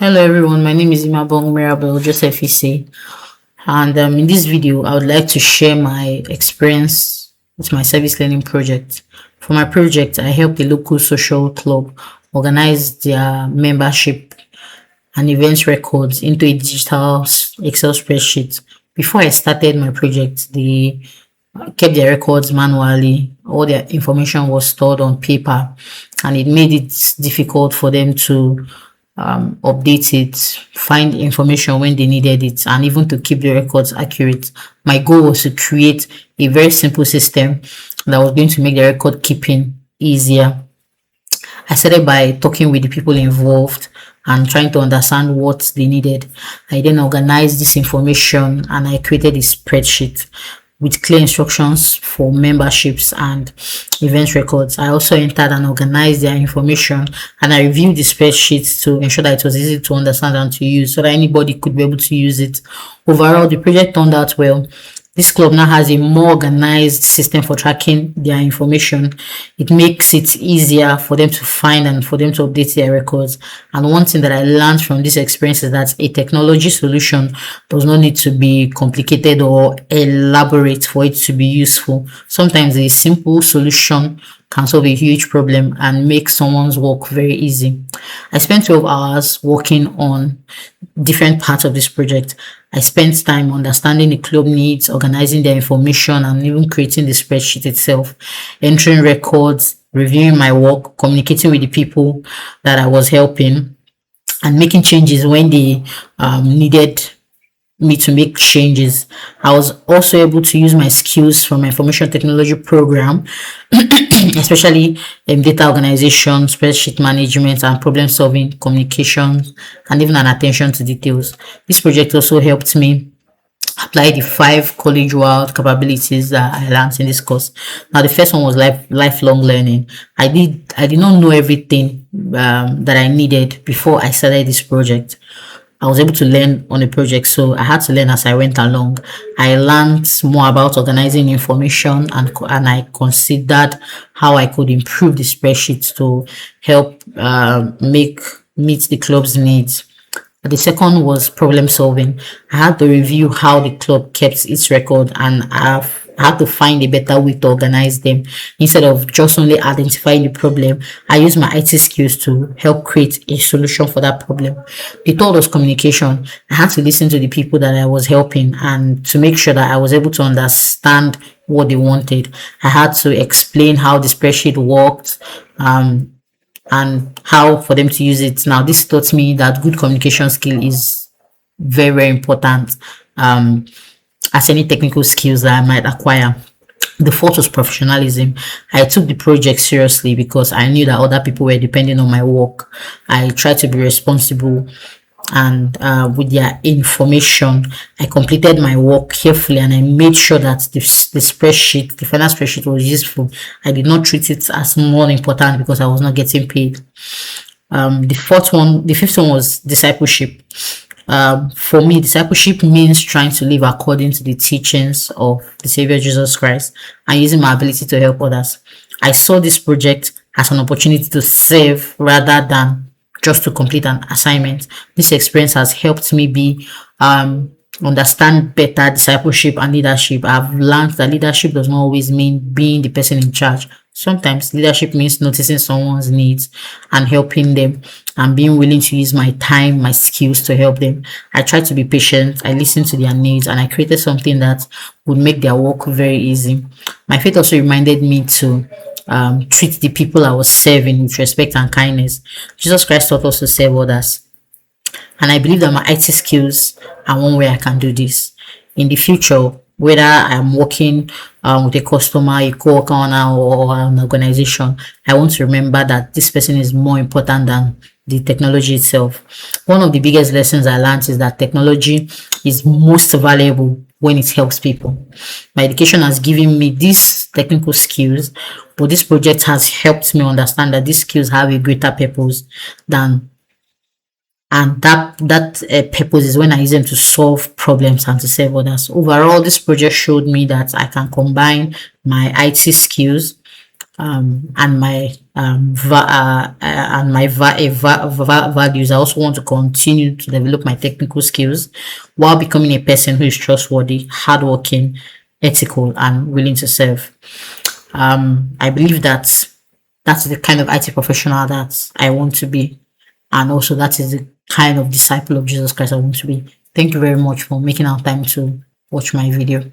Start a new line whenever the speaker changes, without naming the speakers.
Hello everyone, my name is Imabong Mirabel Joseph Ise, and in this video I would like to share my experience with my service learning project. For my project, I helped the local social club organize their membership and events records into a digital Excel spreadsheet. Before I started my project, they kept their records manually. All their information was stored on paper, and it made it difficult for them to update it, find information when they needed it, and even to keep the records accurate. My goal was to create a very simple system that was going to make the record keeping easier. I started by talking with the people involved and trying to understand what they needed. I then organized this information and I created a spreadsheet with clear instructions for memberships and event records. I also entered and organized their information, and I reviewed the spreadsheet to ensure that it was easy to understand and to use so that anybody could be able to use it. Overall, the project turned out well. This club now has a more organized system for tracking their information. It makes it easier for them to find and for them to update their records. And one thing that I learned from this experience is that a technology solution does not need to be complicated or elaborate for it to be useful. Sometimes a simple solution can solve a huge problem and make someone's work very easy. I spent 12 hours working on different parts of this project. I spent time understanding the club needs, organizing their information, and even creating the spreadsheet itself, entering records, reviewing my work, communicating with the people that I was helping, and making changes when they needed me to make changes. I was also able to use my skills from my information technology program, especially data organization, spreadsheet management, and problem solving, communications, and even an attention to details. This project also helped me apply the 5 college-wide capabilities that I learned in this course. Now, the first one was lifelong learning. I did not know everything that I needed before I started this project. I was able to learn on the project, so I had to learn as I went along. I learned more about organizing information, and I considered how I could improve the spreadsheet to help meet the club's needs. The second was problem solving. I had to review how the club kept its record, and I had to find a better way to organize them. Instead of just only identifying the problem, I used my IT skills to help create a solution for that problem. The third was communication. I had to listen to the people that I was helping and to make sure that I was able to understand what they wanted. I had to explain how the spreadsheet worked, and how for them to use it. Now, this taught me that good communication skill is very, very important, as any technical skills that I might acquire. The fourth was professionalism. I took the project seriously because I knew that other people were depending on my work. I tried to be responsible, and with their information, I completed my work carefully, and I made sure that the final spreadsheet was useful. I did not treat it as more important because I was not getting paid. The fifth one was discipleship. For me, discipleship means trying to live according to the teachings of the Savior Jesus Christ and using my ability to help others. I saw this project as an opportunity to serve rather than just to complete an assignment. This experience has helped me understand better discipleship and leadership. I've learned that leadership does not always mean being the person in charge. Sometimes leadership means noticing someone's needs and helping them, and being willing to use my time, my skills to help them. I tried to be patient, I listened to their needs, and I created something that would make their work very easy. My faith also reminded me to treat the people I was serving with respect and kindness. Jesus Christ taught us to serve others. And I believe that my IT skills are one way I can do this. In the future, whether I'm working with a customer, a co-worker, or an organization, I want to remember that this person is more important than the technology itself. One of the biggest lessons I learned is that technology is most valuable when it helps people. My education has given me these technical skills, but this project has helped me understand that these skills have a greater purpose than and that purpose is when I use them to solve problems and to serve others. Overall, this project showed me that I can combine my IT skills and my values. I also want to continue to develop my technical skills while becoming a person who is trustworthy, hardworking, ethical, and willing to serve. I believe that that's the kind of IT professional that I want to be, and also that is the kind of disciple of Jesus Christ I want to be. Thank you very much for making our time to watch my video.